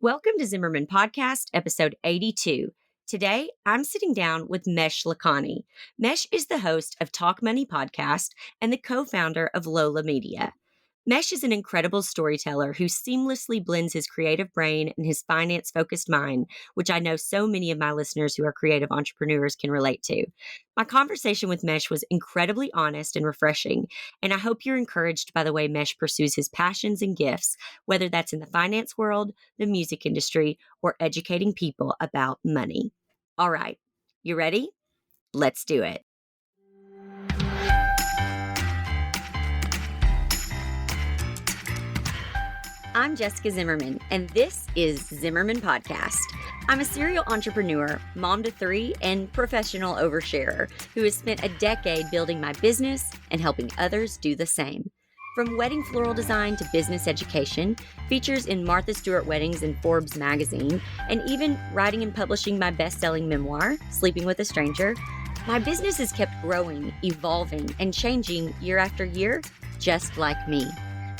Welcome to Zimmerman Podcast, episode 82. Today, I'm sitting down with Mesh Lakhani. Mesh is the host of Talk Money Podcast and the co-founder of Lola Media. Mesh is an incredible storyteller who seamlessly blends his creative brain and his finance-focused mind, which I know so many of my listeners who are creative entrepreneurs can relate to. My conversation with Mesh was incredibly honest and refreshing, and I hope you're encouraged by the way Mesh pursues his passions and gifts, whether that's in the finance world, the music industry, or educating people about money. All right, you ready? Let's do it. I'm Jessica Zimmerman, and this is Zimmerman Podcast. I'm a serial entrepreneur, mom to three, and professional oversharer who has spent a decade building my business and helping others do the same. From wedding floral design to business education, features in Martha Stewart Weddings and Forbes magazine, and even writing and publishing my best-selling memoir, Sleeping with a Stranger, my business has kept growing, evolving, and changing year after year, just like me.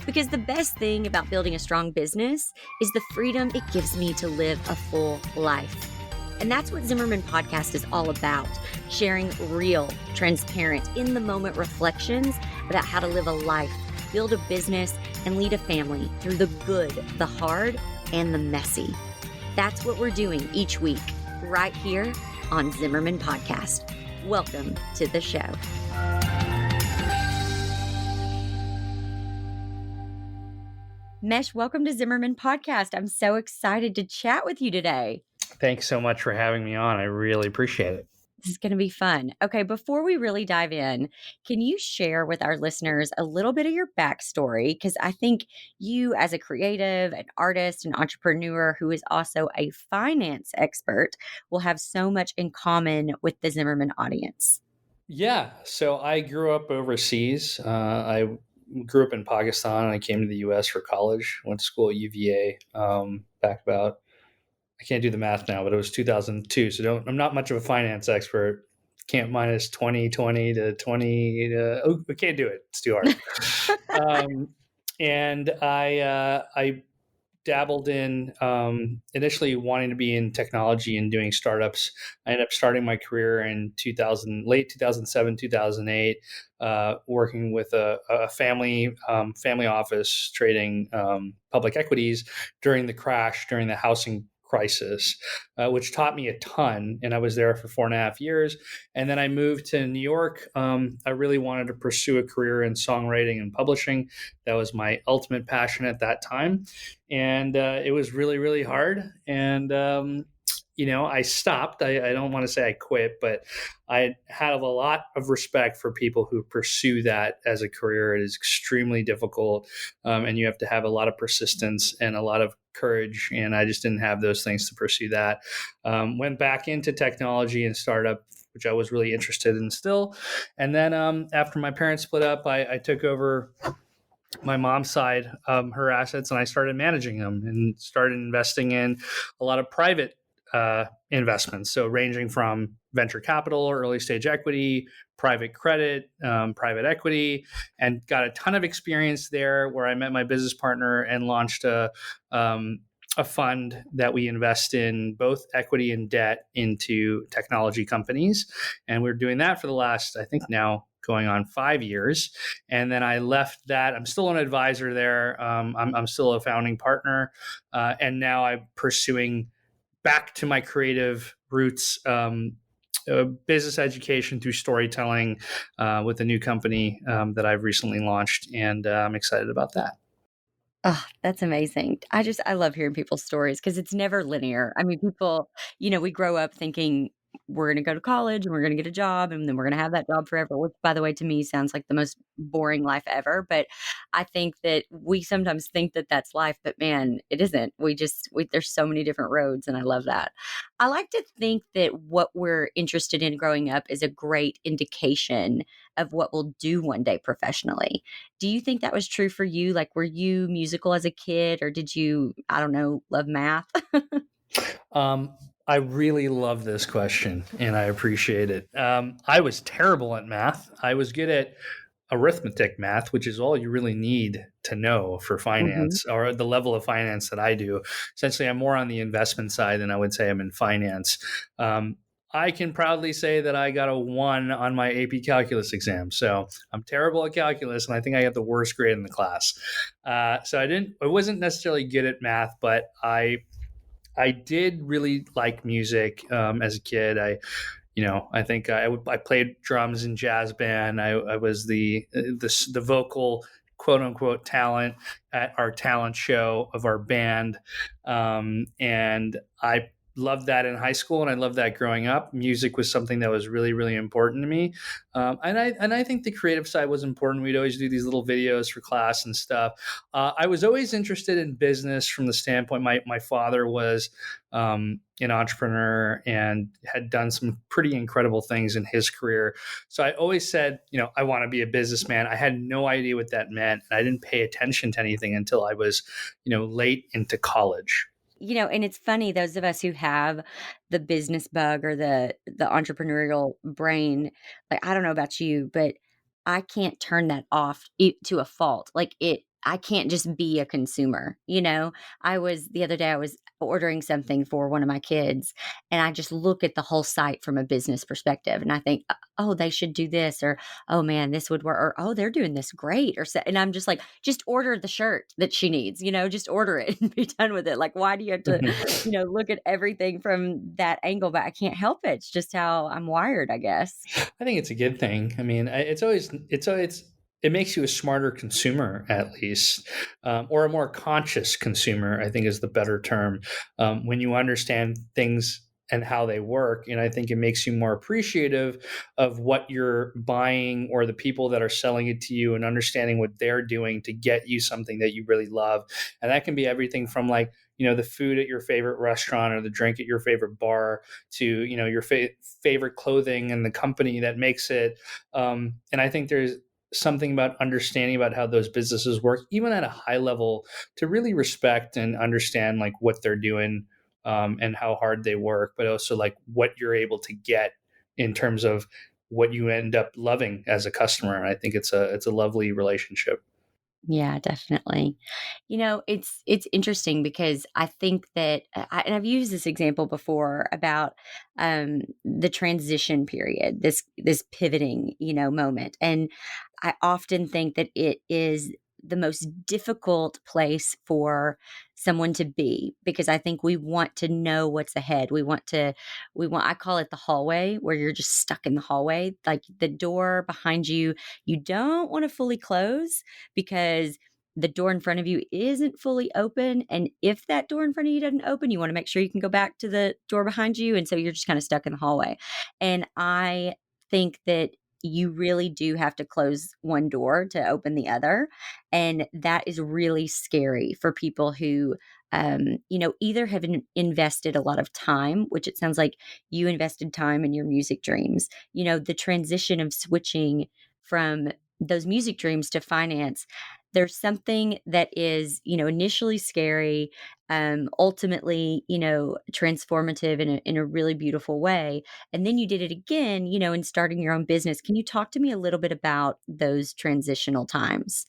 Because the best thing about building a strong business is the freedom it gives me to live a full life. And that's what Zimmerman Podcast is all about, sharing real, transparent, in-the-moment reflections about how to live a life, build a business, and lead a family through the good, the hard, and the messy. That's what we're doing each week, right here on Zimmerman Podcast. Welcome to the show. Mesh, welcome to Zimmerman Podcast. I'm so excited to chat with you today. Thanks so much for having me on. I really appreciate it. This is going to be fun. Okay, before we really dive in, can you share with our listeners a little bit of your backstory? Because I think you, as a creative, an artist, an entrepreneur who is also a finance expert, will have so much in common with the Zimmerman audience. Yeah. So I grew up overseas. I grew up in Pakistan and I came to the US for college. Went to school at UVA back about, I can't do the math now, but it was 2002. So I'm not much of a finance expert. Can't minus 20 to 20. We can't do it. It's too hard. And I dabbled in initially wanting to be in technology and doing startups. I ended up starting my career in late 2007, 2008, working with a family office trading public equities during the housing crisis, which taught me a ton. And I was there for 4.5 years. And then I moved to New York. I really wanted to pursue a career in songwriting and publishing. That was my ultimate passion at that time. And it was really, really hard. And, I stopped. I don't want to say I quit, but I had a lot of respect for people who pursue that as a career. It is extremely difficult. And you have to have a lot of persistence and a lot of courage. And I just didn't have those things to pursue that. Went back into technology and startup, which I was really interested in still. And then after my parents split up, I took over my mom's side, her assets, and I started managing them and started investing in a lot of private investments. So ranging from venture capital, early stage equity, private credit, private equity, and got a ton of experience there where I met my business partner and launched a fund that we invest in both equity and debt into technology companies. And we're doing that for the last, I think now, going on 5 years. And then I left that. I'm still an advisor there. I'm still a founding partner. And now I'm pursuing back to my creative roots, business education through storytelling with a new company that I've recently launched. And I'm excited about that. Oh, that's amazing. I love hearing people's stories because it's never linear. I mean, people, we grow up thinking we're going to go to college and we're going to get a job and then we're going to have that job forever, which, by the way, to me sounds like the most boring life ever. But I think that we sometimes think that that's life, but man, it isn't. There's so many different roads, and I love that. I like to think that what we're interested in growing up is a great indication of what we'll do one day professionally. Do you think that was true for you? Like, were you musical as a kid, or did you, I don't know, love math? I really love this question and I appreciate it. I was terrible at math. I was good at arithmetic math, which is all you really need to know for Hmm. finance, or the level of finance that I do. Essentially, I'm more on the investment side than I would say I'm in finance. Um, I can proudly say that I got a 1 on my AP calculus exam. So I'm terrible at calculus, and I think I got the worst grade in the class. So I wasn't necessarily good at math, but I did really like music as a kid. I think I played drums in jazz band. I was the vocal quote unquote talent at our talent show of our band, and I loved that in high school, and I loved that growing up. Music was something that was really really important to me, and I think the creative side was important. We'd always do these little videos for class and stuff. I was always interested in business from the standpoint. My father was an entrepreneur and had done some pretty incredible things in his career. So I always said, I want to be a businessman. I had no idea what that meant. And I didn't pay attention to anything until I was, late into college. And it's funny, those of us who have the business bug or the entrepreneurial brain, like, I don't know about you, but I can't turn that off to a fault. Like, I can't just be a consumer, the other day I was ordering something for one of my kids, and I just look at the whole site from a business perspective, and I think, oh, they should do this, or oh man, this would work, or oh, they're doing this great, or so, and I'm just like, just order the shirt that she needs, just order it and be done with it. Like, why do you have to, look at everything from that angle? But I can't help it. It's just how I'm wired, I guess. I think it's a good thing. I mean, it makes you a smarter consumer, at least, or a more conscious consumer, I think is the better term. When you understand things and how they work, and I think it makes you more appreciative of what you're buying or the people that are selling it to you, and understanding what they're doing to get you something that you really love. And that can be everything from, like, the food at your favorite restaurant, or the drink at your favorite bar, to your favorite clothing and the company that makes it. And I think there's something about understanding about how those businesses work, even at a high level, to really respect and understand, like, what they're doing, and how hard they work, but also like what you're able to get in terms of what you end up loving as a customer. And I think it's a lovely relationship. Yeah, definitely. It's interesting because I think that, and I've used this example before about the transition period, this pivoting, moment, and I often think that it is the most difficult place for someone to be, because I think we want to know what's ahead. I call it the hallway, where you're just stuck in the hallway, like the door behind you, you don't want to fully close, because the door in front of you isn't fully open. And if that door in front of you doesn't open, you want to make sure you can go back to the door behind you. And so you're just kind of stuck in the hallway. And I think that you really do have to close one door to open the other. And that is really scary for people who, either have invested a lot of time, which it sounds like you invested time in your music dreams. The transition of switching from those music dreams to finance, there's something that is, initially scary, ultimately, transformative in a really beautiful way. And then you did it again, in starting your own business. Can you talk to me a little bit about those transitional times?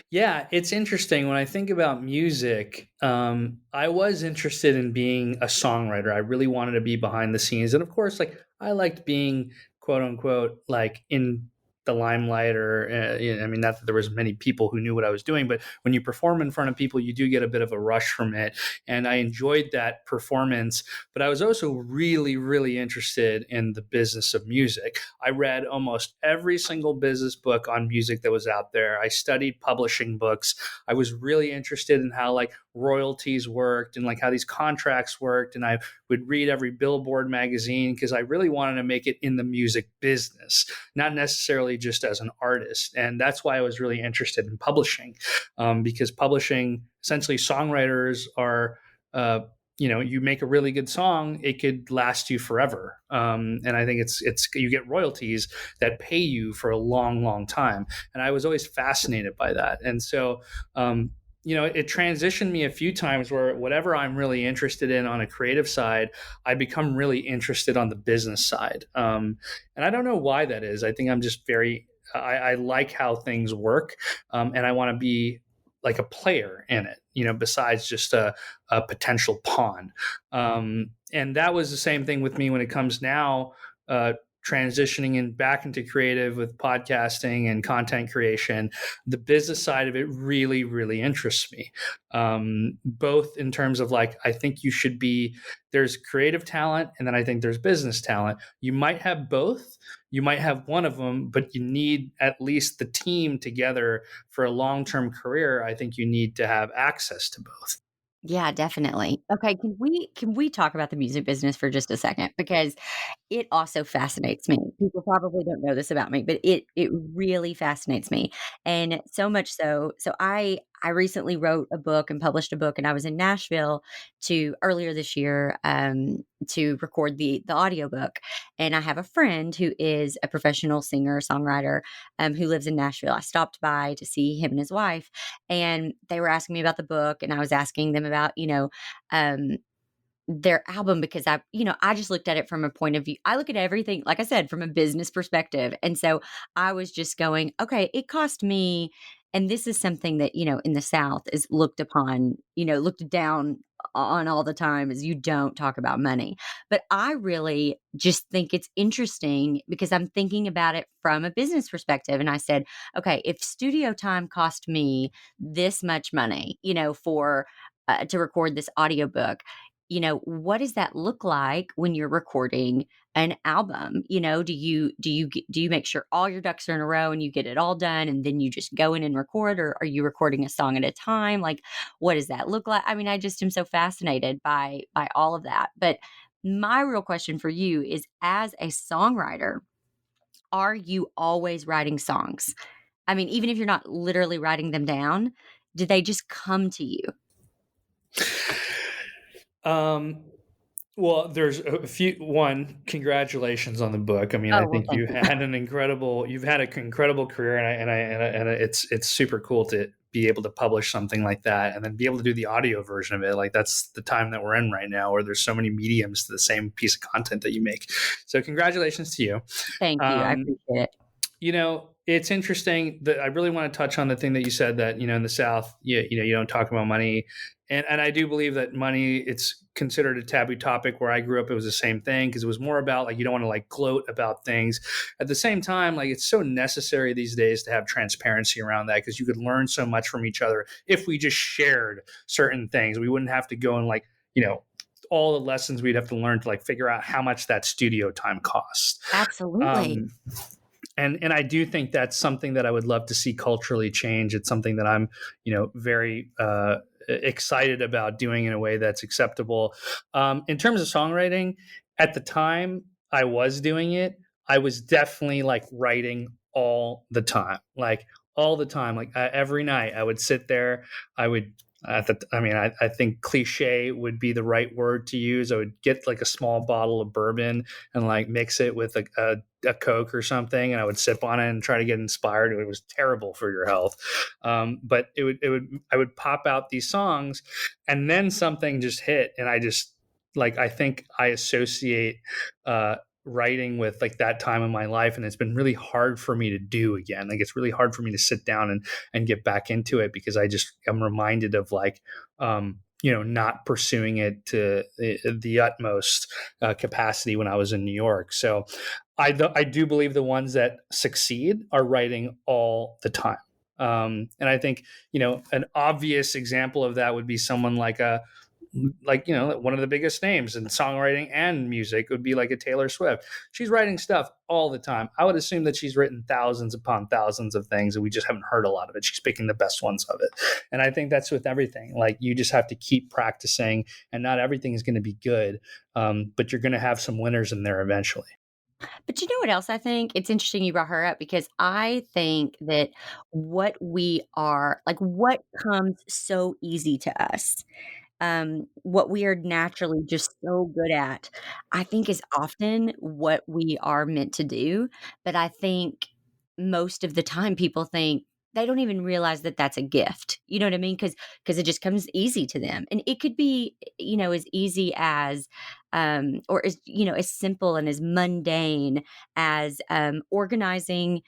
Yeah, it's interesting when I think about music. I was interested in being a songwriter. I really wanted to be behind the scenes, and of course, like, I liked being quote unquote like in the limelight, or I mean, not that there was many people who knew what I was doing, but when you perform in front of people, you do get a bit of a rush from it, and I enjoyed that performance. But I was also really, really interested in the business of music. I read almost every single business book on music that was out there. I studied publishing books. I was really interested in how, like, royalties worked, and like how these contracts worked. And I would read every Billboard magazine, because I really wanted to make it in the music business, not necessarily just as an artist. And that's why I was really interested in publishing, because publishing, essentially, songwriters are, you make a really good song, it could last you forever. And I think it's you get royalties that pay you for a long, long time. And I was always fascinated by that. And so, it transitioned me a few times where whatever I'm really interested in on a creative side, I become really interested on the business side. And I don't know why that is. I think I'm just very I like how things work, and I want to be like a player in it, besides just a potential pawn. And that was the same thing with me when it comes now, uh, transitioning in back into creative with podcasting and content creation. The business side of it really, really interests me. Both in terms of like, I think you should be, there's creative talent, and then I think there's business talent. You might have both, you might have one of them, but you need at least the team together for a long-term career. I think you need to have access to both. Yeah, definitely. Okay, can we talk about the music business for just a second? Because it also fascinates me. People probably don't know this about me, but it really fascinates me, and so much so I recently wrote a book and published a book, and I was in Nashville to earlier this year, to record the audiobook, and I have a friend who is a professional singer-songwriter, who lives in Nashville. I stopped by to see him and his wife, and they were asking me about the book, and I was asking them about, um their album because I just looked at it from a point of view. I look at everything, like I said, from a business perspective. And so I was just going, okay, it cost me, and this is something that, in the South is looked upon, looked down on all the time, is you don't talk about money. But I really just think it's interesting because I'm thinking about it from a business perspective. And I said, okay, if studio time cost me this much money, for to record this audiobook, what does that look like when you're recording an album? Do you make sure all your ducks are in a row and you get it all done and then you just go in and record, or are you recording a song at a time? Like, what does that look like? I mean, I just am so fascinated by all of that. But my real question for you is, as a songwriter, are you always writing songs? I mean, even if you're not literally writing them down, do they just come to you? Um, well, there's a few. One, congratulations on the book. I mean, I Oh, well, think thank you. you've had an incredible career, and it's super cool to be able to publish something like that, and then be able to do the audio version of it. Like that's the time that we're in right now, where there's so many mediums to the same piece of content that you make. So, congratulations to you. Thank you. I Um, appreciate it. it's interesting that I really want to touch on the thing that you said that, in the South, you don't talk about money. And I do believe that money, it's considered a taboo topic. Where I grew up, it was the same thing, because it was more about like, you don't want to like gloat about things. At the same time, like it's so necessary these days to have transparency around that, because you could learn so much from each other if we just shared certain things. We wouldn't have to go and like, all the lessons we'd have to learn to like figure out how much that studio time costs. Absolutely. Um, and I do think that's something that I would love to see culturally change. It's something that I'm, very excited about doing in a way that's acceptable. In terms of songwriting, at the time I was doing it, I was definitely like writing all the time, like all the time, like every night I would sit there. I would. I think cliche would be the right word to use. I would get like a small bottle of bourbon and like mix it with a Coke or something, and I would sip on it and try to get inspired. It was terrible for your health, but I would pop out these songs, and then something just hit, and I just like I think I associate writing with like that time in my life, and it's been really hard for me to do again. Like it's really hard for me to sit down and get back into it, because I just am reminded of like not pursuing it to the utmost capacity when I was in New York. So I do believe the ones that succeed are writing all the time. And I think, an obvious example of that would be someone like one of the biggest names in songwriting and music would be like a Taylor Swift. She's writing stuff all the time. I would assume that she's written thousands upon thousands of things, and we just haven't heard a lot of it. She's picking the best ones of it. And I think that's with everything. Like you just have to keep practicing, and not everything is going to be good. But you're going to have some winners in there eventually. But you know what else I think? It's interesting you brought her up, because I think that what comes so easy to us, what we are naturally just so good at, I think is often what we are meant to do. But I think most of the time people think they don't even realize that that's a gift. You know what I mean? Because it just comes easy to them. And it could be, as easy as or as as simple and as mundane as organizing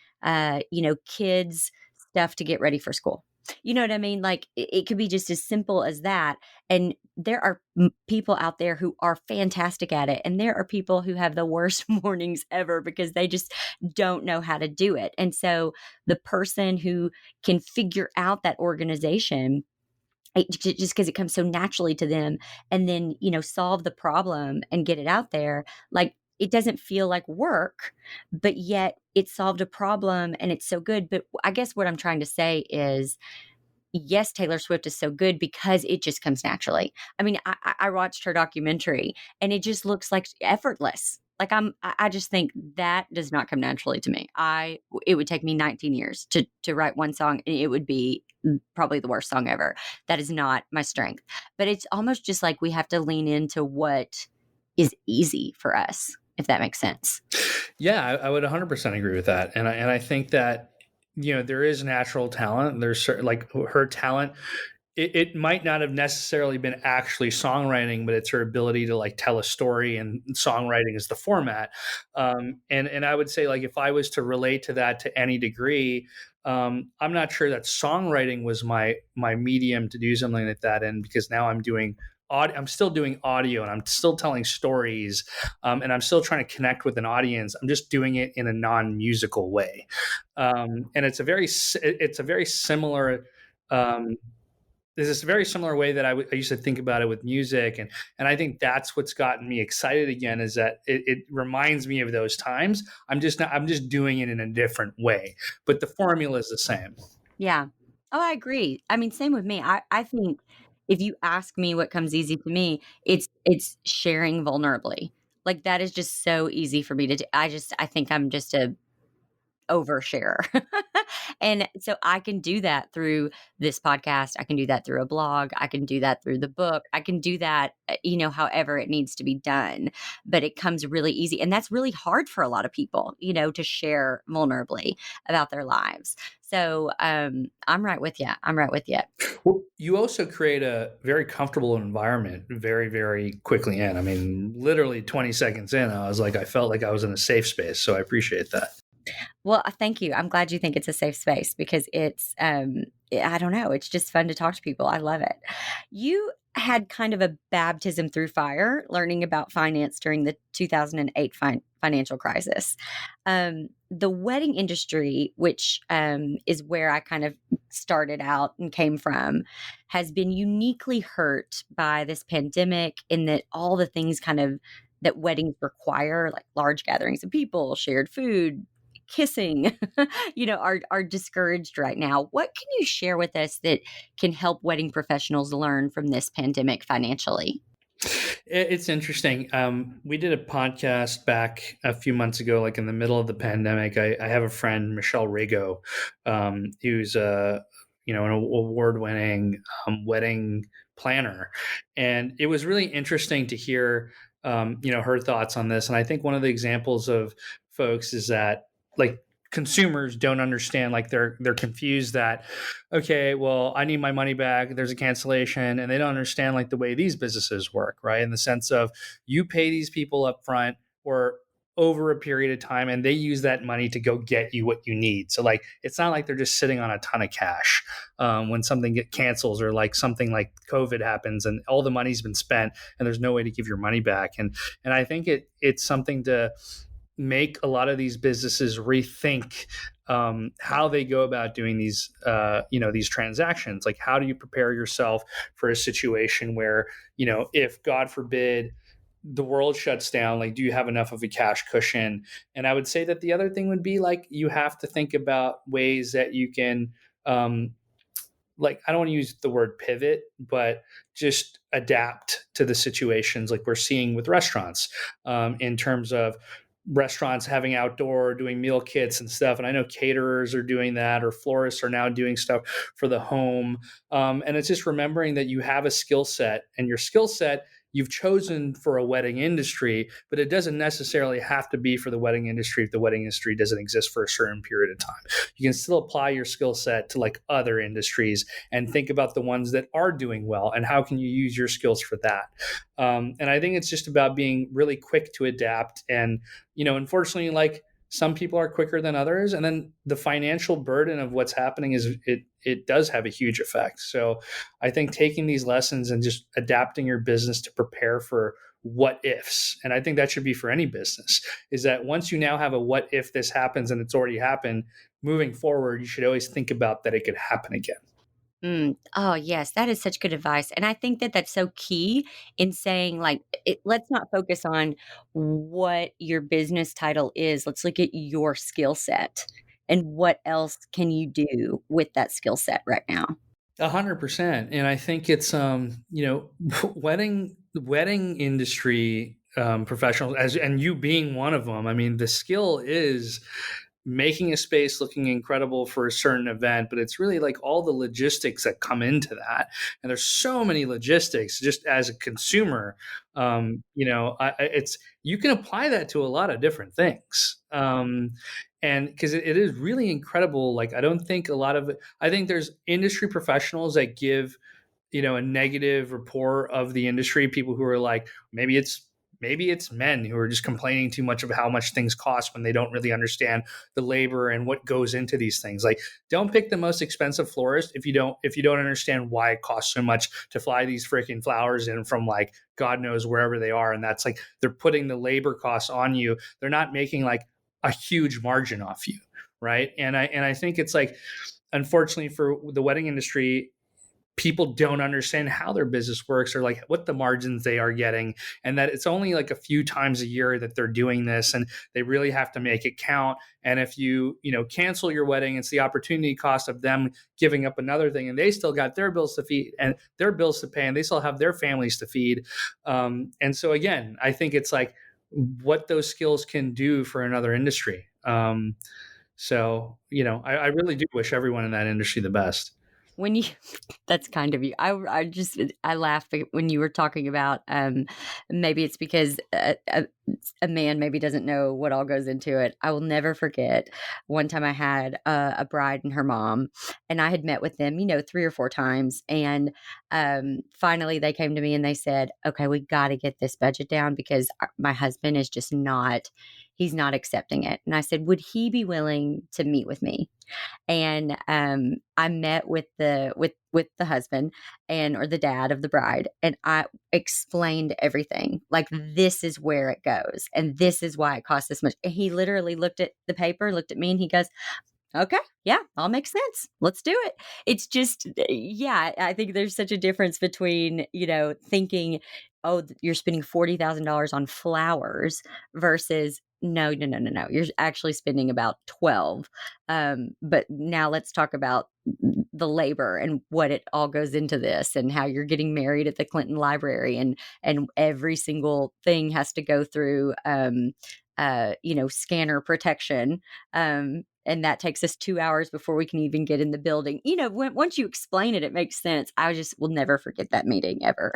kids stuff to get ready for school. You know what I mean? Like it could be just as simple as that. And there are people out there who are fantastic at it. And there are people who have the worst mornings ever because they just don't know how to do it. And so the person who can figure out that organization, just because it comes so naturally to them, and then solve the problem and get it out there, like it doesn't feel like work, but yet it solved a problem and it's so good. But I guess what I'm trying to say is, yes, Taylor Swift is so good because it just comes naturally. I mean, I watched her documentary and it just looks like effortless. Like I just think that does not come naturally to me. It would take me 19 years to write one song, and it would be probably the worst song ever. That is not my strength. But it's almost just like we have to lean into what is easy for us, if that makes sense. Yeah, I would 100% agree with that. And I think that, there is natural talent. There's certain, like her talent, it might not have necessarily been actually songwriting, but it's her ability to like tell a story, and songwriting is the format. And I would say, like, if I was to relate to that to any degree, I'm not sure that songwriting was my medium to do something like that in, because now I'm still doing audio, and I'm still telling stories, and I'm still trying to connect with an audience. I'm just doing it in a non-musical way, and it's a very similar. There's this very similar way that I used to think about it with music, and I think that's what's gotten me excited again, is that it reminds me of those times. I'm just doing it in a different way, but the formula is the same. Yeah. Oh, I agree. I mean, same with me. I think if you ask me what comes easy to me, it's sharing vulnerably. Like that is just so easy for me to do. I think I'm just a oversharer. And so I can do that through this podcast. I can do that through a blog. I can do that through the book. I can do that, however it needs to be done. But it comes really easy. And that's really hard for a lot of people, to share vulnerably about their lives. So I'm right with you. I'm right with you. Well, you also create a very comfortable environment very, very quickly in. I mean, literally 20 seconds in, I felt like I was in a safe space. So I appreciate that. Well, thank you. I'm glad you think it's a safe space because I don't know, it's just fun to talk to people. I love it. You had kind of a baptism through fire learning about finance during the 2008 financial crisis. The wedding industry, which is where I kind of started out and came from, has been uniquely hurt by this pandemic in that all the things kind of that weddings require, like large gatherings of people, shared food, kissing, are discouraged right now. What can you share with us that can help wedding professionals learn from this pandemic financially? It's interesting. We did a podcast back a few months ago, like in the middle of the pandemic. I have a friend, Michelle Rago, who's an award-winning wedding planner, and it was really interesting to hear her thoughts on this. And I think one of the examples of folks is that, like, consumers don't understand, like they're confused that, okay, well, I need my money back, there's a cancellation, and they don't understand like the way these businesses work, right? In the sense of, you pay these people up front or over a period of time, and they use that money to go get you what you need. So like, it's not like they're just sitting on a ton of cash when something cancels, or like something like COVID happens and all the money's been spent and there's no way to give your money back. And I think it's something to make a lot of these businesses rethink how they go about doing these transactions. Like, how do you prepare yourself for a situation where, if God forbid the world shuts down, like, do you have enough of a cash cushion? And I would say that the other thing would be, like, you have to think about ways that you can, like, I don't want to use the word pivot, but just adapt to the situations like we're seeing with restaurants, in terms of restaurants having outdoor, doing meal kits and stuff. And I know caterers are doing that, or florists are now doing stuff for the home. And it's just remembering that you have a skill set, and your skill set you've chosen for a wedding industry, but it doesn't necessarily have to be for the wedding industry if the wedding industry doesn't exist for a certain period of time. You can still apply your skill set to like other industries and think about the ones that are doing well and how can you use your skills for that. And I think it's just about being really quick to adapt. And, unfortunately, like some people are quicker than others. And then the financial burden of what's happening is it does have a huge effect. So I think taking these lessons and just adapting your business to prepare for what ifs, and I think that should be for any business, is that once you now have a what if this happens and it's already happened, moving forward, you should always think about that it could happen again. Oh, yes, that is such good advice, and I think that that's so key in saying, like, let's not focus on what your business title is. Let's look at your skill set and what else can you do with that skill set right now. 100%. And I think it's wedding industry professionals, and you being one of them. I mean, the skill is making a space looking incredible for a certain event, but it's really like all the logistics that come into that. And there's so many logistics just as a consumer. It's you can apply that to a lot of different things. And because it is really incredible. Like, I don't think I think there's industry professionals that give, a negative report of the industry, people who are like, maybe it's men who are just complaining too much of how much things cost when they don't really understand the labor and what goes into these things. Like, don't pick the most expensive florist if you don't understand why it costs so much to fly these freaking flowers in from like God knows wherever they are. And that's like they're putting the labor costs on you. They're not making like a huge margin off you, right? And I think it's like, unfortunately for the wedding industry, people don't understand how their business works or like what the margins they are getting, and that it's only like a few times a year that they're doing this, and they really have to make it count. And if you cancel your wedding, it's the opportunity cost of them giving up another thing, and they still got their bills to feed and their bills to pay, and they still have their families to feed. And so again, I think it's like what those skills can do for another industry. I really do wish everyone in that industry the best. When you that's kind of you. I laugh when you were talking about, maybe it's because a man maybe doesn't know what all goes into it. I will never forget one time I had a bride and her mom, and I had met with them, 3 or 4 times, and finally they came to me and they said, "Okay, we got to get this budget down because my husband is just not, he's not accepting it." And I said, "Would he be willing to meet with me?" And I met with the husband or the dad of the bride, and I explained everything. Like, this is where it goes, and this is why it costs this much. And he literally looked at the paper, looked at me, and he goes, "Okay, yeah, all makes sense. Let's do it." It's just, yeah, I think there's such a difference between, thinking, "Oh, you're spending $40,000 on flowers," versus, "No, no, no, no, no. You're actually spending about 12." But now let's talk about the labor and what it all goes into this, and how you're getting married at the Clinton Library, and every single thing has to go through, scanner protection. And that takes us 2 hours before we can even get in the building. Once you explain it, it makes sense. I just will never forget that meeting ever.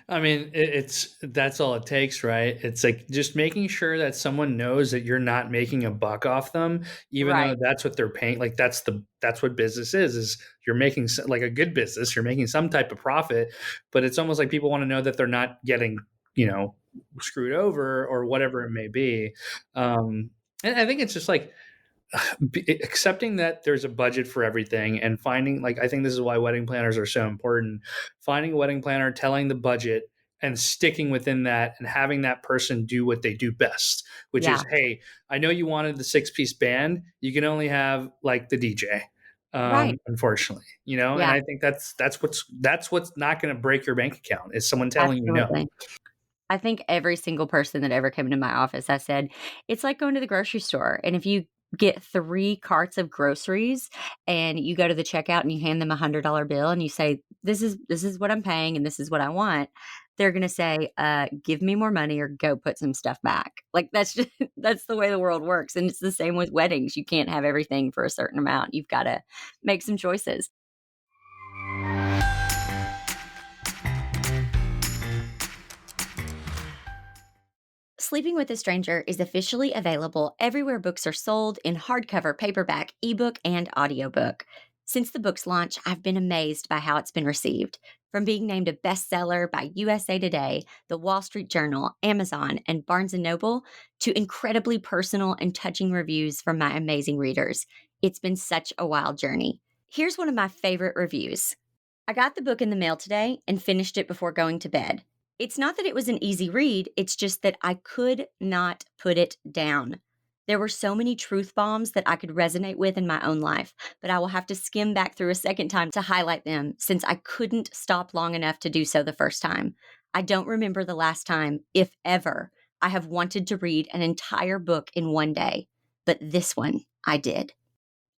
I mean, that's all it takes, right? It's like just making sure that someone knows that you're not making a buck off them, even though Right. that's what they're paying. Like that's what business is you're making like a good business, you're making some type of profit, but it's almost like people want to know that they're not getting, screwed over or whatever it may be. And I think it's just like accepting that there's a budget for everything and finding, like, I think this is why wedding planners are so important. Finding a wedding planner, telling the budget, and sticking within that, and having that person do what they do best, which is, Yeah. hey, I know you wanted the 6-piece band, you can only have like the DJ, Right. unfortunately, and Yeah. I think that's what's not going to break your bank account, is someone telling you no. Absolutely. I think every single person that ever came into my office, I said, it's like going to the grocery store. And if you get 3 carts of groceries and you go to the checkout and you hand them $100 bill and you say, this is what I'm paying and this is what I want, they're going to say, give me more money or go put some stuff back. Like, that's just, that's the way the world works. And it's the same with weddings. You can't have everything for a certain amount. You've got to make some choices. Sleeping with a Stranger is officially available everywhere books are sold in hardcover, paperback, ebook, and audiobook. Since the book's launch, I've been amazed by how it's been received. From being named a bestseller by USA Today, The Wall Street Journal, Amazon, and Barnes & Noble, to incredibly personal and touching reviews from my amazing readers. It's been such a wild journey. Here's one of my favorite reviews. I got the book in the mail today and finished it before going to bed. It's not that it was an easy read, it's just that I could not put it down. There were so many truth bombs that I could resonate with in my own life, but I will have to skim back through a second time to highlight them since I couldn't stop long enough to do so the first time. I don't remember the last time, if ever, I have wanted to read an entire book in one day, but this one I did.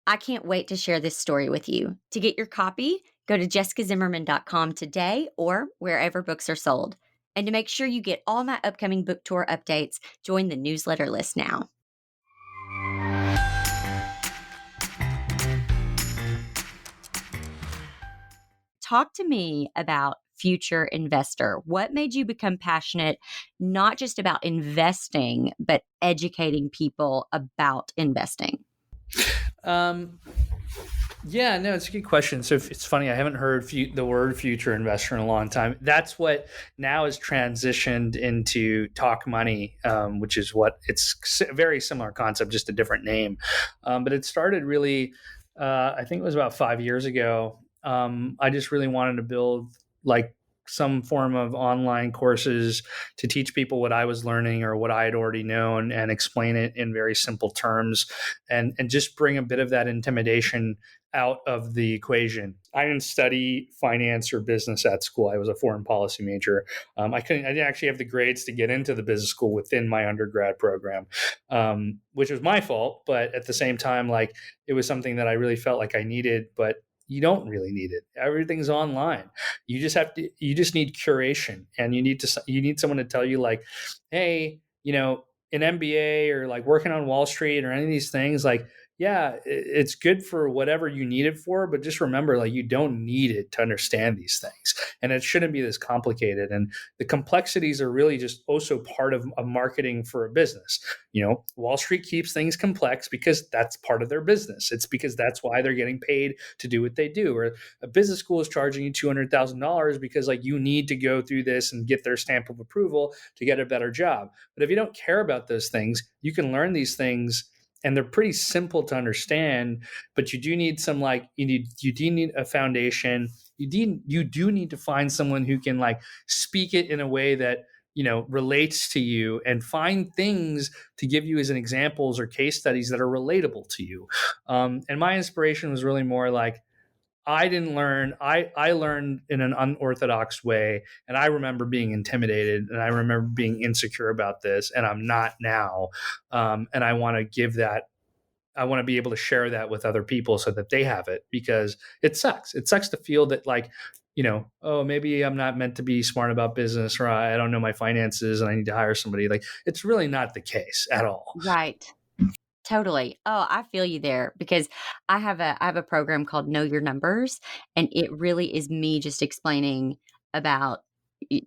I can't wait to share this story with you. To get your copy, go to jessicazimmerman.com today or wherever books are sold. And to make sure you get all my upcoming book tour updates, join the newsletter list now. Talk to me about future investor. What made you become passionate, not just about investing, but educating people about investing? Yeah, no, it's a good question. So it's funny, I haven't heard the word future investor in a long time. That's what now is transitioned into Talk Money, which is what it's a very similar concept, just a different name. But it started really, I think it was about 5 years ago. I just really wanted to build like some form of online courses to teach people what I was learning or what I had already known and explain it in very simple terms and just bring a bit of that intimidation out of the equation. I didn't study finance or business at school. I was a foreign policy major. I didn't actually have the grades to get into the business school within my undergrad program, which was my fault. But at the same time, like it was something that I really felt like I needed, but you don't really need it. Everything's online. You just need curation, and you need someone to tell you like, hey, an MBA or like working on Wall Street or any of these things, like, yeah, it's good for whatever you need it for, but just remember, like, you don't need it to understand these things. And it shouldn't be this complicated. And the complexities are really just also part of a marketing for a business. Wall Street keeps things complex because that's part of their business. It's because that's why they're getting paid to do what they do. Or a business school is charging you $200,000 because like you need to go through this and get their stamp of approval to get a better job. But if you don't care about those things, you can learn these things and they're pretty simple to understand, but you do need you do need a foundation. You do need to find someone who can like speak it in a way that relates to you and find things to give you as an examples or case studies that are relatable to you. And my inspiration was really more like I didn't learn. I learned in an unorthodox way, and I remember being intimidated, and I remember being insecure about this, and I'm not now. And I want to give that. I want to be able to share that with other people so that they have it because it sucks. It sucks to feel that like, oh, maybe I'm not meant to be smart about business or I don't know my finances and I need to hire somebody. Like it's really not the case at all. Right. Totally. Oh, I feel you there because I have a program called Know Your Numbers, and it really is me just explaining about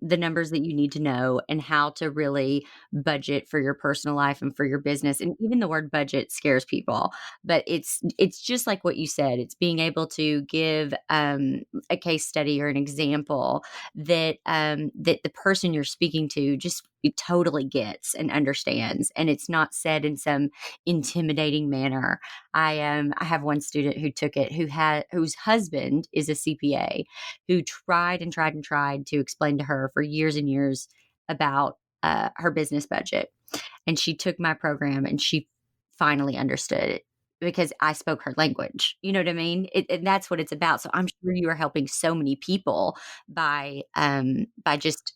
the numbers that you need to know and how to really budget for your personal life and for your business. And even the word budget scares people, but it's just like what you said. It's being able to give a case study or an example that the person you're speaking to just totally gets and understands, and it's not said in some intimidating manner. I have one student who took it whose husband is a CPA who tried and tried and tried to explain to her for years and years about her business budget. And she took my program and she finally understood it because I spoke her language. You know what I mean? And that's what it's about. So I'm sure you are helping so many people by just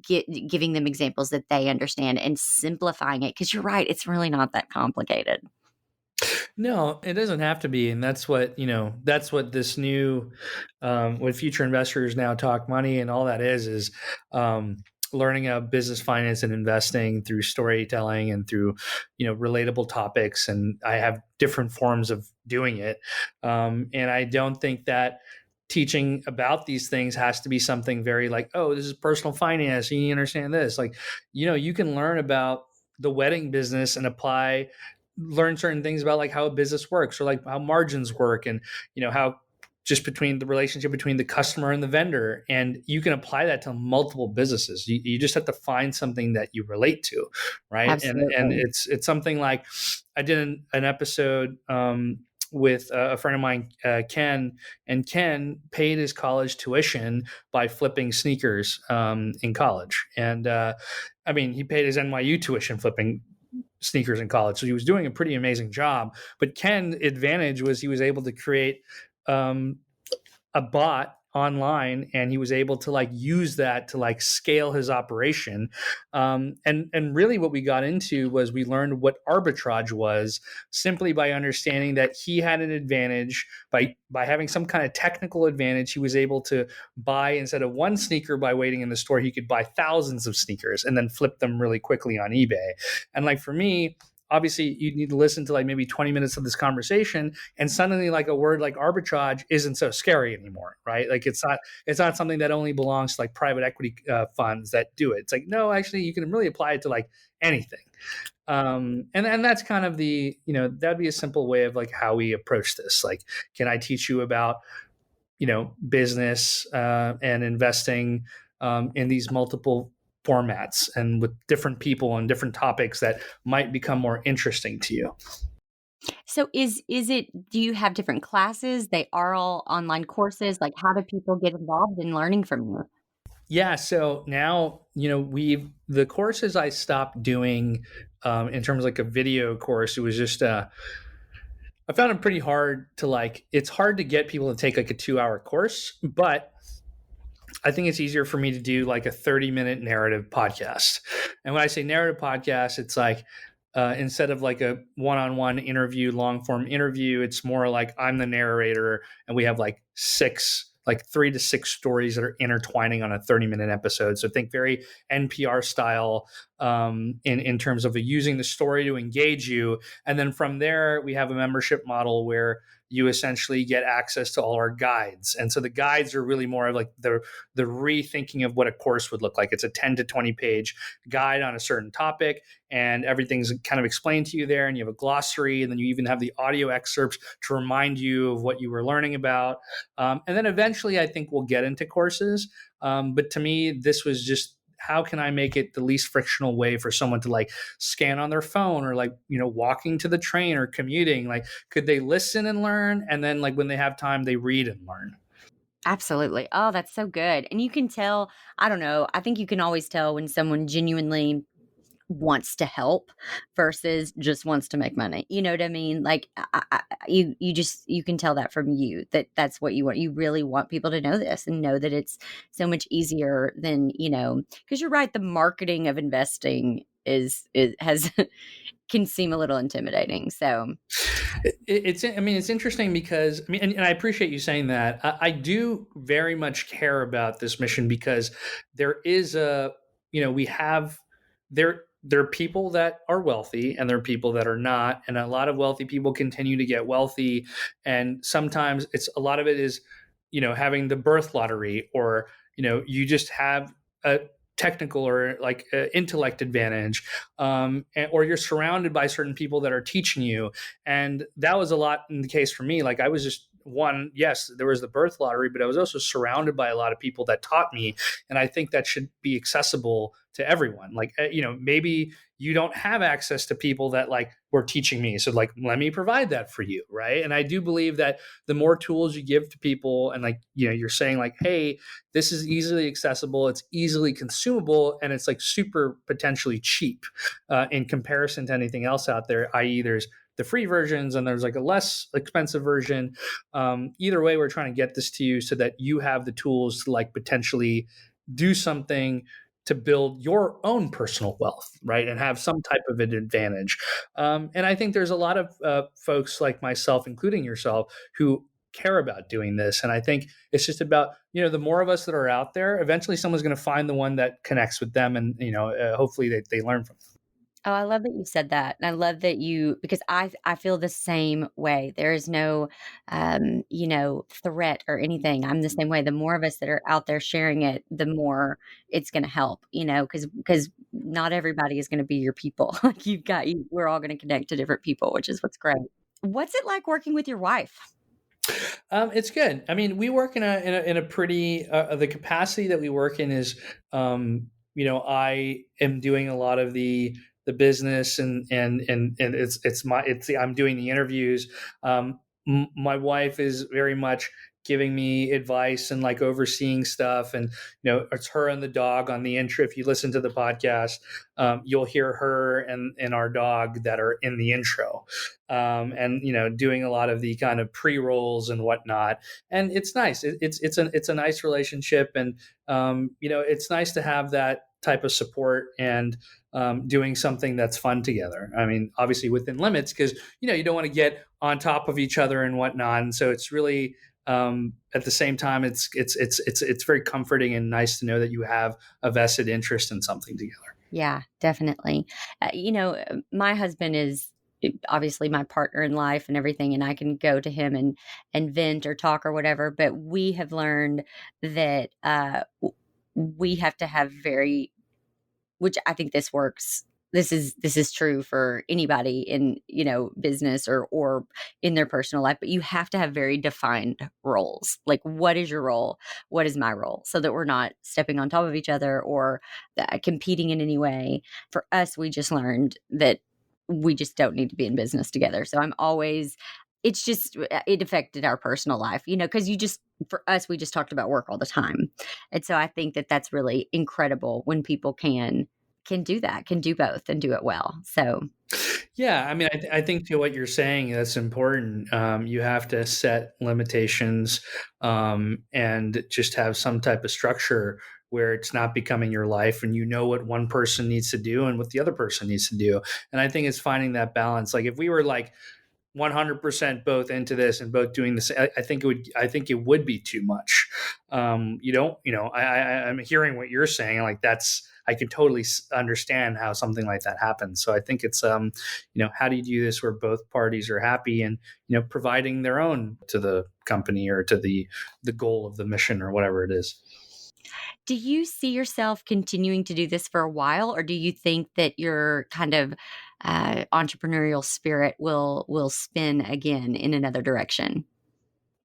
giving them examples that they understand and simplifying it. Because you're right, it's really not that complicated. No, it doesn't have to be, and that's what this new, what future investors now Talk Money and all that is learning about business finance and investing through storytelling and through relatable topics. And I have different forms of doing it, and I don't think that teaching about these things has to be something very like, oh, this is personal finance, you need to understand this. Like, you can learn about the wedding business and learn certain things about like how a business works, or like how margins work, and how just between the relationship between the customer and the vendor. And you can apply that to multiple businesses. You just have to find something that you relate to, right? And Absolutely. it's something like, I did an episode with a friend of mine, Ken, and Ken paid his college tuition by flipping sneakers in college. And I mean, he paid his NYU tuition flipping sneakers in college. So he was doing a pretty amazing job. But Ken's advantage was he was able to create um, a bot online, and he was able to like use that to like scale his operation. And really what we got into was we learned what arbitrage was, simply by understanding that he had an advantage by having some kind of technical advantage. He was able to buy, instead of one sneaker by waiting in the store, he could buy thousands of sneakers and then flip them really quickly on eBay. And like for me, obviously you need to listen to like maybe 20 minutes of this conversation, and suddenly like a word like arbitrage isn't so scary anymore, right? Like it's not something that only belongs to like private equity funds that do it. It's like, no, actually you can really apply it to like anything. And that's kind of that'd be a simple way of like how we approach this. Like, can I teach you about business and investing in these multiple formats and with different people and different topics that might become more interesting to you. So is it, do you have different classes? They are all online courses. Like, how do people get involved in learning from you? Yeah, so now the courses I stopped doing in terms of like a video course. It was just I found it pretty hard to like. It's hard to get people to take like a 2-hour course, but I think it's easier for me to do like a 30-minute narrative podcast. And when I say narrative podcast, it's like instead of like a one-on-one interview, long form interview, it's more like I'm the narrator, and we have like 3 to 6 stories that are intertwining on a 30-minute episode. So think very NPR style in terms of using the story to engage you. And then from there, we have a membership model where you essentially get access to all our guides. And so the guides are really more of like the rethinking of what a course would look like. It's a 10 to 20 page guide on a certain topic, and everything's kind of explained to you there. And you have a glossary, and then you even have the audio excerpts to remind you of what you were learning about. And then eventually I think we'll get into courses. But to me, this was just, how can I make it the least frictional way for someone to like scan on their phone, or like, walking to the train or commuting? Like, could they listen and learn? And then like when they have time, they read and learn. Absolutely. Oh, that's so good. And you can tell, I don't know, I think you can always tell when someone genuinely wants to help versus just wants to make money. You know what I mean? Like, you can tell that from you, that that's what you want. You really want people to know this and know that it's so much easier than, because you're right. The marketing of investing has can seem a little intimidating. So It's interesting because and I appreciate you saying that. I do very much care about this mission, because there is we have there are people that are wealthy, and there are people that are not, and a lot of wealthy people continue to get wealthy, and sometimes it's a lot of it is having the birth lottery, or you just have a technical or like intellect advantage, or you're surrounded by certain people that are teaching you. And that was a lot in the case for me. Like, I was just one, yes, there was the birth lottery, but I was also surrounded by a lot of people that taught me. And I think that should be accessible to everyone. Like, maybe you don't have access to people that like were teaching me, so like, let me provide that for you, right? And I do believe that the more tools you give to people, and like, you're saying like, hey, this is easily accessible, it's easily consumable, and it's like super potentially cheap in comparison to anything else out there, i.e. there's the free versions and there's like a less expensive version. Either way, we're trying to get this to you so that you have the tools to like potentially do something to build your own personal wealth, right? And have some type of an advantage. And I think there's a lot of folks like myself, including yourself, who care about doing this. And I think it's just about, the more of us that are out there, eventually someone's going to find the one that connects with them, and, hopefully they learn from them. Oh, I love that you said that. And I love that because I feel the same way. There is no, threat or anything. I'm the same way. The more of us that are out there sharing it, the more it's going to help, because not everybody is going to be your people. Like we're all going to connect to different people, which is what's great. What's it like working with your wife? It's good. I mean, we work in a pretty the capacity that we work in is, I am doing a lot of the business and I'm doing the interviews. My wife is very much giving me advice and like overseeing stuff, and it's her and the dog on the intro. If you listen to the podcast, you'll hear her and our dog that are in the intro, and doing a lot of the kind of pre-rolls and whatnot. And it's nice. It's a nice relationship, and it's nice to have that type of support and doing something that's fun together. I mean, obviously within limits, because you don't want to get on top of each other and whatnot. And so it's really at the same time, it's very comforting and nice to know that you have a vested interest in something together. Yeah, definitely. My husband is obviously my partner in life and everything, and I can go to him and vent or talk or whatever. But we have learned that we have to have very, which I think this works. This is true for anybody in business or in their personal life, but you have to have very defined roles. Like, what is your role? What is my role? So that we're not stepping on top of each other or competing in any way. For us, we just learned that we just don't need to be in business together. So I'm always. It's just it affected our personal life, because for us we just talked about work all the time, and so I think that that's really incredible when people can do that, can do both and do it well. So, Yeah, I mean, I think to what you're saying, that's important. You have to set limitations, and just have some type of structure where it's not becoming your life, and you know what one person needs to do and what the other person needs to do. And I think it's finding that balance. Like if we were like 100% both into this and both doing this, I think it would be too much. You don't, I'm hearing what you're saying. Like I can totally understand how something like that happens. So I think it's, how do you do this where both parties are happy and, providing their own to the company or to the goal of the mission or whatever it is. do you see yourself continuing to do this for a while, or do you think that your kind of entrepreneurial spirit will spin again in another direction?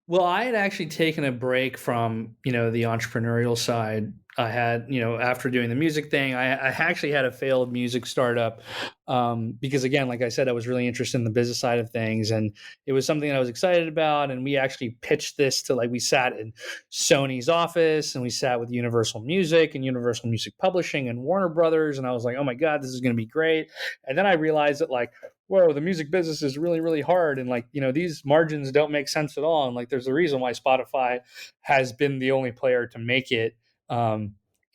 Well, I had actually taken a break from, the entrepreneurial side. I had, after doing the music thing, I actually had a failed music startup, because again, like I said, I was really interested in the business side of things, and it was something that I was excited about. And we actually pitched this to, like, we sat in Sony's office and we sat with Universal Music and Universal Music Publishing and Warner Brothers. And I was like, oh my God, this is going to be great. And then I realized that, like, whoa, the music business is really, really hard. And like, these margins don't make sense at all. And like, there's a reason why Spotify has been the only player to make it,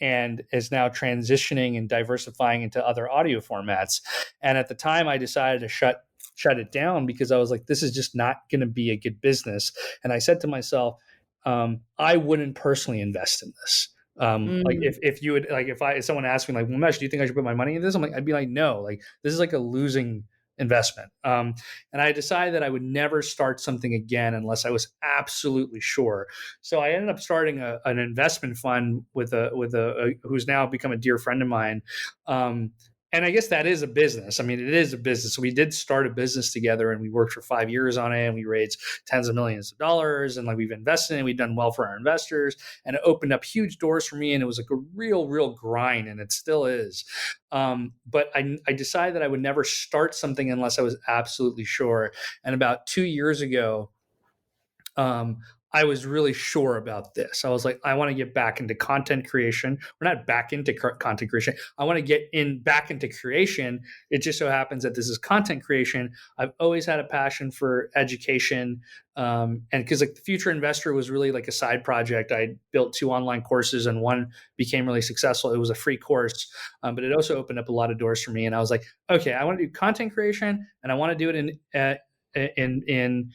and is now transitioning and diversifying into other audio formats. And at the time I decided to shut it down because I was like, this is just not going to be a good business. And I said to myself, I wouldn't personally invest in this. Like Mm. if you would, like, if someone asked me like, well, Mesh, do you think I should put my money in this? I'd be like, no, like this is like a losing investment. And I decided that I would never start something again unless I was absolutely sure. So I ended up starting an investment fund with a who's now become a dear friend of mine. And I guess that is a business. I mean, it is a business. So we did start a business together, and we worked for 5 years on it, and we raised tens of millions of dollars, and like we've invested in it, we've done well for our investors, and it opened up huge doors for me. And it was like a real grind, and it still is. But I decided that I would never start something unless I was absolutely sure. And about 2 years ago, um, I was really sure about this. I was like, I want to get back into content creation. We're not back into content creation. I want to get back into creation. It just so happens that this is content creation. I've always had a passion for education, and because like the Future Investor was really like a side project. I built 2 online courses, and one became really successful. It was a free course, but it also opened up a lot of doors for me. And I was like, okay, I want to do content creation, and I want to do it in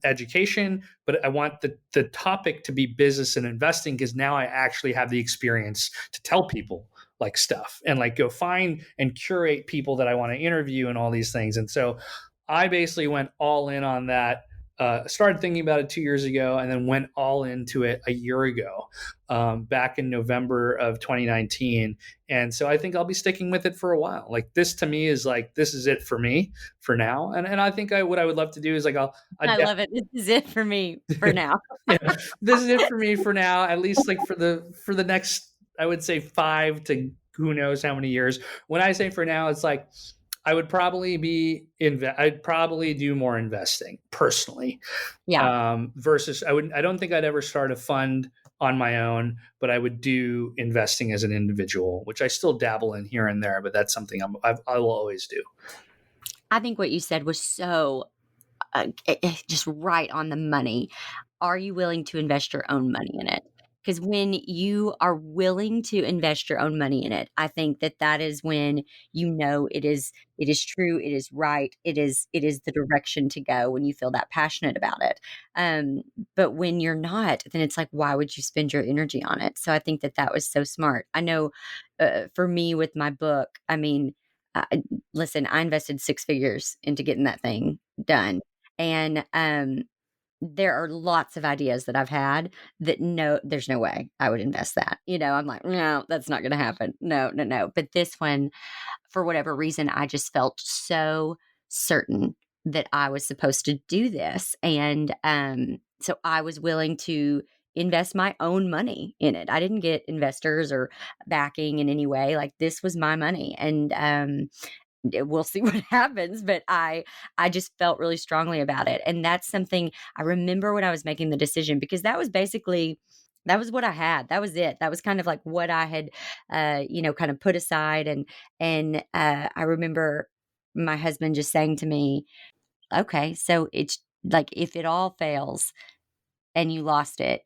education, but I want the topic to be business and investing, because now I actually have the experience to tell people like stuff and like go find and curate people that I want to interview and all these things. And so I basically went all in on that started thinking about it 2 years ago and then went all into it a year ago, back in November of 2019. And so I think I'll be sticking with it for a while. Like this to me is like, this is it for me for now. And I think what I would love to do is like, I love it. This is it for me for now. yeah, this is it for me for now, at least like for the next, I would say 5 to who knows how many years. When I say for now, it's like I would probably I'd probably do more investing personally. Yeah. Versus I don't think I'd ever start a fund on my own, but I would do investing as an individual, which I still dabble in here and there, but that's something I will always do. I think what you said was so just right on the money. Are you willing to invest your own money in it? Because when you are willing to invest your own money in it, I think that that is when you know it is true, it is right, it is the direction to go when you feel that passionate about it. Um, but when you're not, then it's like, why would you spend your energy on it? So I think that that was so smart. I know for me with my book, I mean, listen, I invested 6 figures into getting that thing done. And there are lots of ideas that I've had that no, there's no way I would invest that. I'm like, no, that's not going to happen. No, no, no. But this one, for whatever reason, I just felt so certain that I was supposed to do this. And so I was willing to invest my own money in it. I didn't get investors or backing in any way. Like this was my money. And we'll see what happens, but I just felt really strongly about it. And that's something I remember when I was making the decision, because that was basically that was what I had. That was it. That was kind of like what I had kind of put aside. And I remember my husband just saying to me, okay, so it's like, if it all fails and you lost it,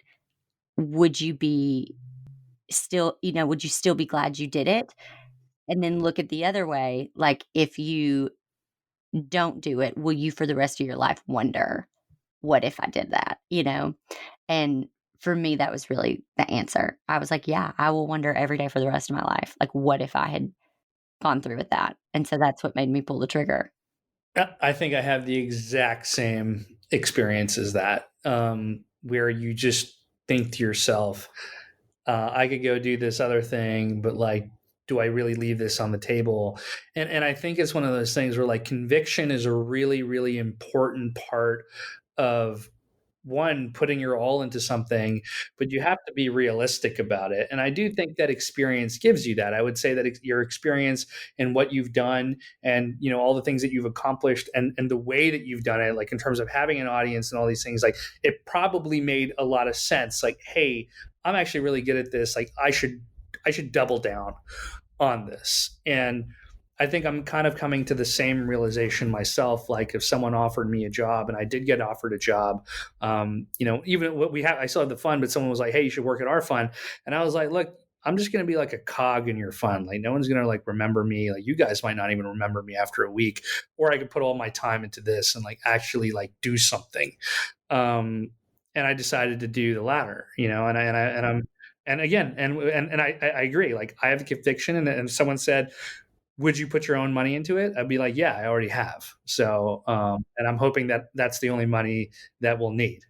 would you be would you still be glad you did it? And then look at the other way, like, if you don't do it, will you for the rest of your life wonder, what if I did that? And for me, that was really the answer. I was like, yeah, I will wonder every day for the rest of my life. Like, what if I had gone through with that? And so that's what made me pull the trigger. I think I have the exact same experience as that, where you just think to yourself, I could go do this other thing, but like, do I really leave this on the table? And I think it's one of those things where like conviction is a really, really important part of one, putting your all into something, but you have to be realistic about it. And I do think that experience gives you that. I would say that your experience and what you've done and, all the things that you've accomplished and the way that you've done it, like in terms of having an audience and all these things, like it probably made a lot of sense. Like, hey, I'm actually really good at this. Like I should double down on this. And I think I'm kind of coming to the same realization myself. Like if someone offered me a job, and I did get offered a job, even what we have, I still have the fund, but someone was like, "Hey, you should work at our fund," and I was like, "Look, I'm just going to be like a cog in your fund. Like no one's going to like remember me. Like you guys might not even remember me after a week, or I could put all my time into this and like actually like do something." And I decided to do the latter, and again, I agree. Like I have a conviction, and if someone said, would you put your own money into it? I'd be like, yeah, I already have. So, and I'm hoping that that's the only money that we'll need.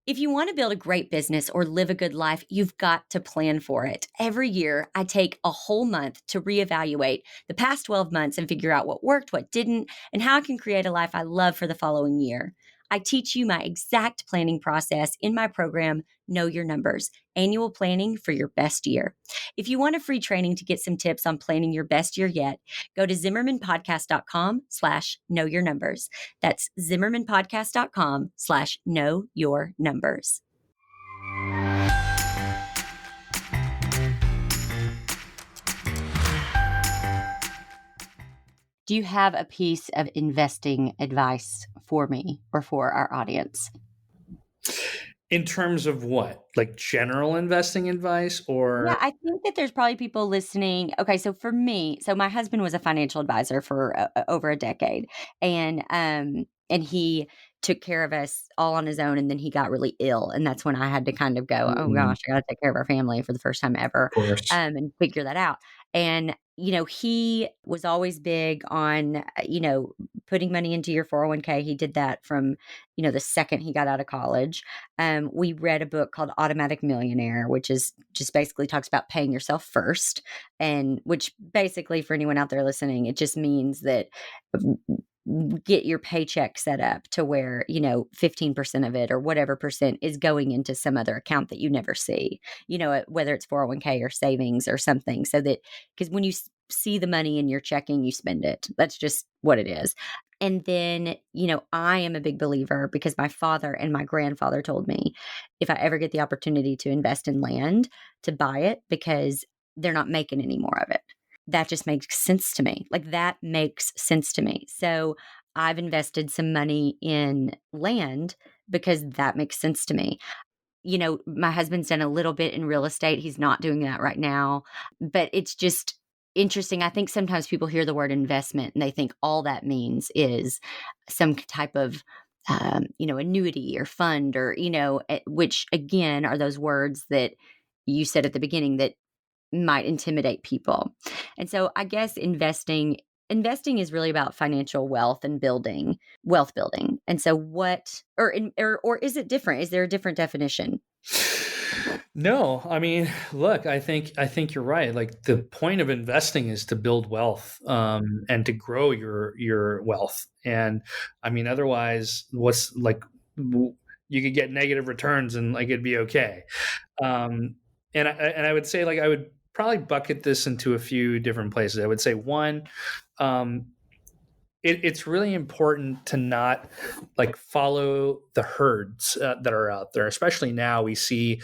If you want to build a great business or live a good life, you've got to plan for it. Every year, I take a whole month to reevaluate the past 12 months and figure out what worked, what didn't, and how I can create a life I love for the following year. I teach you my exact planning process in my program, Know Your Numbers, annual planning for your best year. If you want a free training to get some tips on planning your best year yet, go to zimmermanpodcast.com/know your numbers. That's zimmermanpodcast.com/know your numbers. Do you have a piece of investing advice for me or for our audience? In terms of what? Like general investing advice Yeah, or I think that there's probably people listening. Okay, so for me, so my husband was a financial advisor for over a decade, and he took care of us all on his own, and then he got really ill, and that's when I had to kind of go, "Oh Mm, gosh, I gotta take care of our family for the first time ever," of course. and figure that out. And, he was always big on, putting money into your 401k. He did that from, the second he got out of college. We read a book called Automatic Millionaire, which is just basically talks about paying yourself first, and which basically, for anyone out there listening, it just means that get your paycheck set up to where, 15% of it or whatever percent is going into some other account that you never see, whether it's 401k or savings or something. So that, because when you see the money in your checking, you spend it. That's just what it is. And then, I am a big believer because my father and my grandfather told me if I ever get the opportunity to invest in land, to buy it because they're not making any more of it. That just makes sense to me. Like, that makes sense to me. So I've invested some money in land because that makes sense to me. My husband's done a little bit in real estate. He's not doing that right now, but it's just interesting. I think sometimes people hear the word investment and they think all that means is some type of annuity or fund or, which again are those words that you said at the beginning that might intimidate people. And so I guess investing is really about financial wealth and wealth building. And so or is it different? Is there a different definition? No, I mean, look, I think you're right. Like, the point of investing is to build wealth, and to grow your wealth. And I mean, otherwise, what's like you could get negative returns and like it'd be okay. Um, and I would say, like, I would probably bucket this into a few different places. I would say one, um, it's really important to not like follow the herds that are out there. Especially now, we see,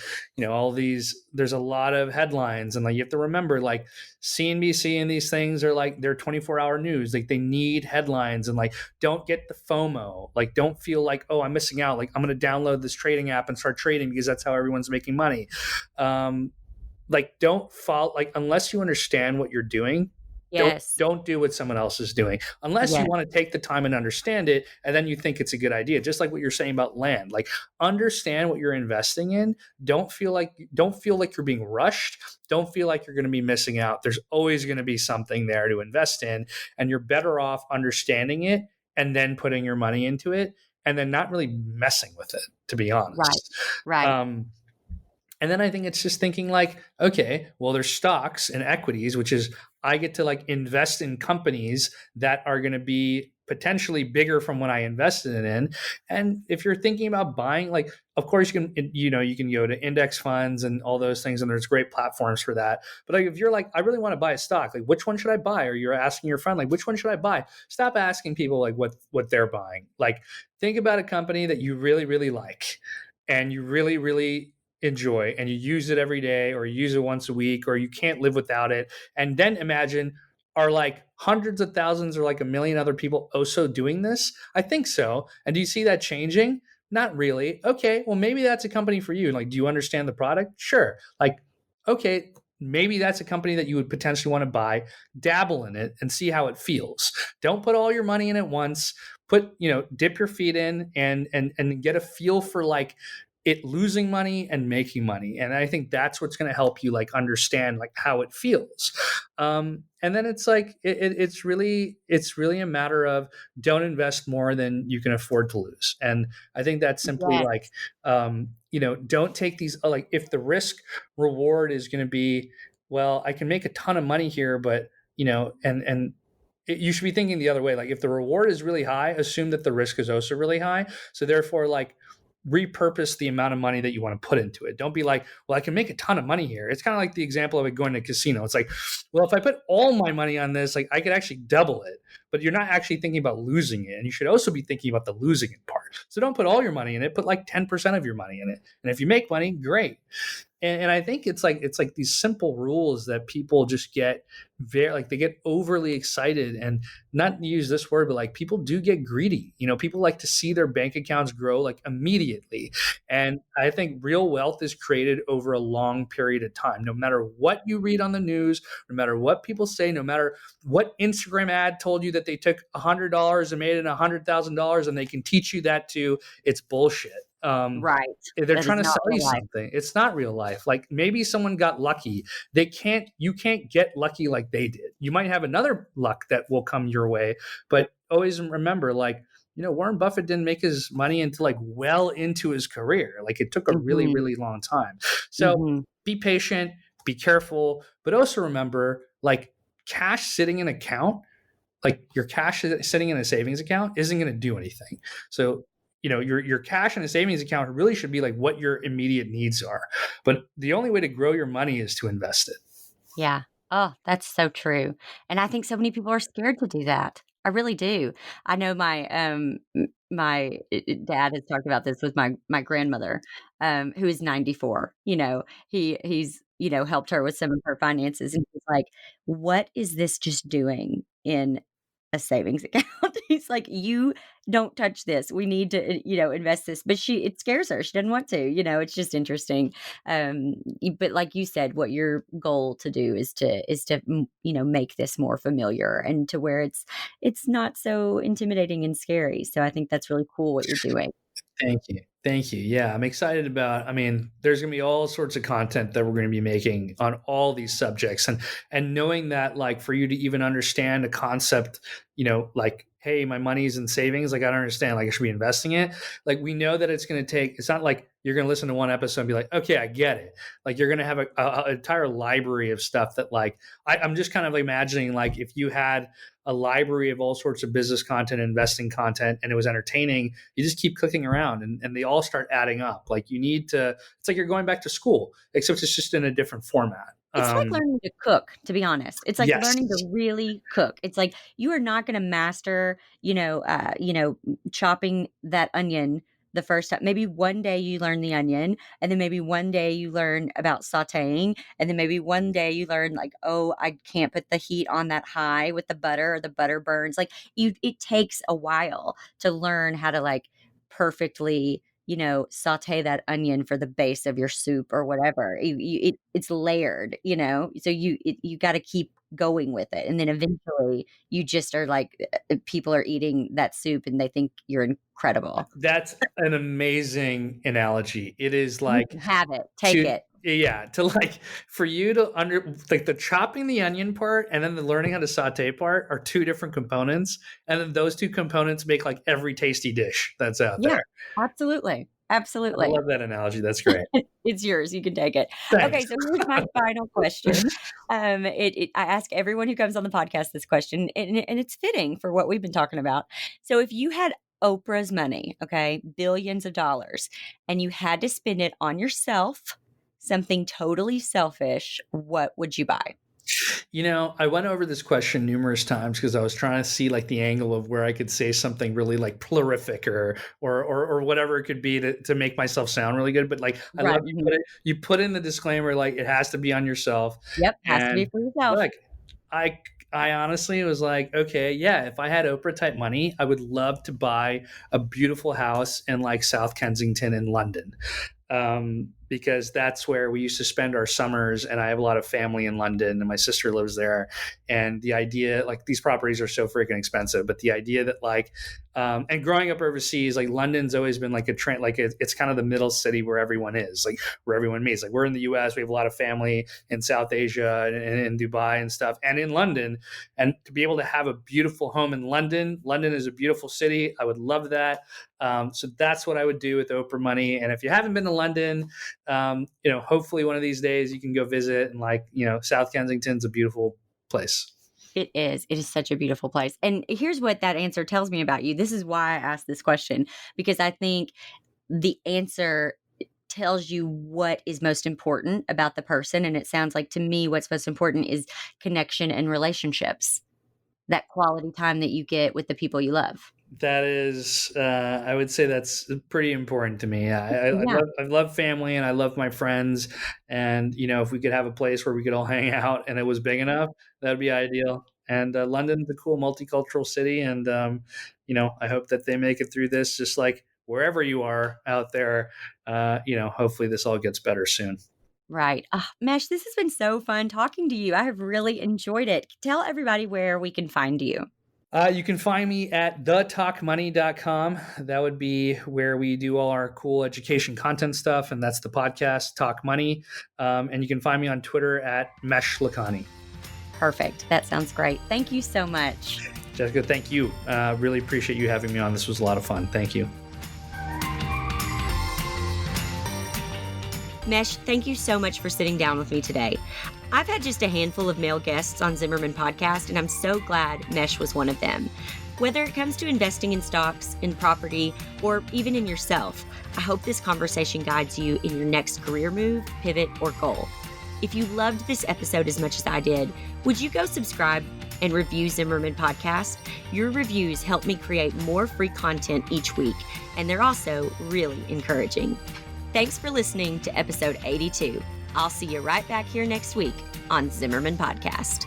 all these. There's a lot of headlines, and like you have to remember, like CNBC and these things are like they're 24-hour news. Like, they need headlines, and like don't get the FOMO. Like, don't feel like, oh, I'm missing out. Like, I'm going to download this trading app and start trading because that's how everyone's making money. Um, like, don't follow, like, unless you understand what you're doing, don't Yes. don't do what someone else is doing unless you Yes. want to take the time and understand it, and then you think it's a good idea. Just like what you're saying about land, like, understand what you're investing in. Don't feel like you're being rushed. Don't feel like you're going to be missing out. There's always going to be something there to invest in, and you're better off understanding it and then putting your money into it, and then not really messing with it, to be Right. honest. Right. um, and then I think it's just thinking like, okay, well, there's stocks and equities, which is I get to like invest in companies that are going to be potentially bigger from what I invested in. And if you're thinking about buying, like, of course you can go to index funds and all those things, and there's great platforms for that. But like, if you're like, I really want to buy a stock, like, which one should I buy? Or you're asking your friend, like, which one should I buy? Stop asking people like what they're buying. Like, think about a company that you really, really like and you really, really enjoy, and you use it every day, or you use it once a week, or you can't live without it. And then imagine, are like hundreds of thousands or like a million other people also doing this? I think so. And do you see that changing? Not really. Okay, well, maybe that's a company for you. Like, do you understand the product? Sure. Like, okay, maybe that's a company that you would potentially want to buy, dabble in it and see how it feels. Don't put all your money in at once. Dip your feet in and get a feel for like it losing money and making money. And I think that's what's going to help you like understand like how it feels. And then it's like it's really a matter of don't invest more than you can afford to lose. And I think that's simply Yes. like don't take these like, if the risk reward is going to be, well, I can make a ton of money here, but you should be thinking the other way. Like, if the reward is really high, assume that the risk is also really high. So therefore, like, repurpose the amount of money that you want to put into it. Don't be like, well, I can make a ton of money here. It's kind of like the example of it going to a casino. It's like, well, if I put all my money on this, like, I could actually double it. But you're not actually thinking about losing it. And you should also be thinking about the losing it part. So don't put all your money in it, put like 10% of your money in it. And if you make money, great. And I think it's like these simple rules that people just get very, like, they get overly excited, and not to use this word, but like, people do get greedy. People like to see their bank accounts grow like immediately. And I think real wealth is created over a long period of time. No matter what you read on the news, no matter what people say, no matter what Instagram ad told you that that they took $100 and made it $100,000 and they can teach you that too, it's bullshit. Right. They're That is trying to not sell you real life. something. It's not real life. Like maybe someone got lucky. You can't get lucky like they did. You might have another luck that will come your way, but always remember, like, Warren Buffett didn't make his money until like well into his career. Like it took a really, Mhm. really long time. So Mhm. be patient, be careful, but also remember, like, cash sitting in an account, like your cash sitting in a savings account isn't going to do anything. So, your cash in a savings account really should be like what your immediate needs are. But the only way to grow your money is to invest it. Yeah. Oh, that's so true. And I think so many people are scared to do that. I really do. I know my dad has talked about this with my grandmother, who is 94. He's helped her with some of her finances, and he's like, "What is this just doing in a savings account?" He's like, "You don't touch this. We need to, invest this." But it scares her. She doesn't want to. It's just interesting. But like you said, what your goal to do is to make this more familiar and to where it's not so intimidating and scary. So I think that's really cool what you're doing. Thank you. Thank you. Yeah, I'm excited about, there's going to be all sorts of content that we're going to be making on all these subjects, and knowing that, like, for you to even understand a concept, like, hey, my money's in savings, like I don't understand, like I should be investing it. Like we know that it's not like you're going to listen to one episode and be like, okay, I get it. Like you're going to have a entire library of stuff that, like, I'm just kind of imagining, like, if you had a library of all sorts of business content, investing content, and it was entertaining, you just keep clicking around and they all start adding up. Like it's like you're going back to school, except it's just in a different format. It's like learning to cook, to be honest. It's like Yes. learning to really cook. It's like you are not gonna master, chopping that onion the first time. Maybe one day you learn the onion, and then maybe one day you learn about sautéing, and then maybe one day you learn like, "Oh, I can't put the heat on that high with the butter or the butter burns." Like it takes a while to learn how to like perfectly saute that onion for the base of your soup or whatever. It's layered, so you got to keep going with it, and then eventually you just are like, people are eating that soup and they think you're incredible. That's an amazing analogy. It is You like can have it, take to it. yeah, to like for you to like the chopping the onion part and then the learning how to saute part are two different components, and then those two components make like every tasty dish that's out Yeah, there. absolutely, I absolutely. love that analogy. That's great. It's yours. You can take it. Thanks. Okay, so here's my final question. I ask everyone who comes on the podcast this question, and it's fitting for what we've been talking about. So, if you had Oprah's money, okay, billions of dollars, and you had to spend it on yourself, something totally selfish, what would you buy? I went over this question numerous times because I was trying to see like the angle of where I could say something really like plurific or whatever it could be to make myself sound really good. But like I Right. love you put in the disclaimer, like it has to be on yourself. Yep. Has to be And for yourself. look, I I honestly was like, okay, yeah, if I had Oprah type money, I would love to buy a beautiful house in like South Kensington in London, because that's where we used to spend our summers. And I have a lot of family in London, and my sister lives there. And the idea, like, these properties are so freaking expensive, but the idea that, like, and growing up overseas, like, London's always been like a trend, like it's kind of the middle city where everyone is, like, where everyone meets. Like, we're in the US, we have a lot of family in South Asia and in Dubai and stuff, and in London. And to be able to have a beautiful home in London, London is a beautiful city. I would love that. So that's what I would do with Oprah money. And if you haven't been to London, hopefully one of these days you can go visit. And, like, South Kensington's a beautiful place. It is. It is such a beautiful place. And here's what that answer tells me about you. This is why I asked this question, because I think the answer tells you what is most important about the person. And it sounds like to me, what's most important is connection and relationships, that quality time that you get with the people you love. That is, I would say that's pretty important to me. Yeah. I love family and I love my friends. And, if we could have a place where we could all hang out and it was big enough, that'd be ideal. And London's a cool multicultural city. And, I hope that they make it through this, just like wherever you are out there. Hopefully this all gets better soon. Right. Mesh, this has been so fun talking to you. I have really enjoyed it. Tell everybody where we can find you. You can find me at thetalkmoney.com. That would be where we do all our cool education content stuff, and that's the podcast, Talk Money. And you can find me on Twitter at Mesh Lakhani. Perfect. That sounds great. Thank you so much. Jessica, thank you. Really appreciate you having me on. This was a lot of fun. Thank you. Mesh, thank you so much for sitting down with me today. I've had just a handful of male guests on Zimmerman podcast, and I'm so glad Mesh was one of them. Whether it comes to investing in stocks, in property, or even in yourself, I hope this conversation guides you in your next career move, pivot, or goal. If you loved this episode as much as I did, would you go subscribe and review Zimmerman podcast? Your reviews help me create more free content each week, and they're also really encouraging. Thanks for listening to episode 82. I'll see you right back here next week on Zimmerman Podcast.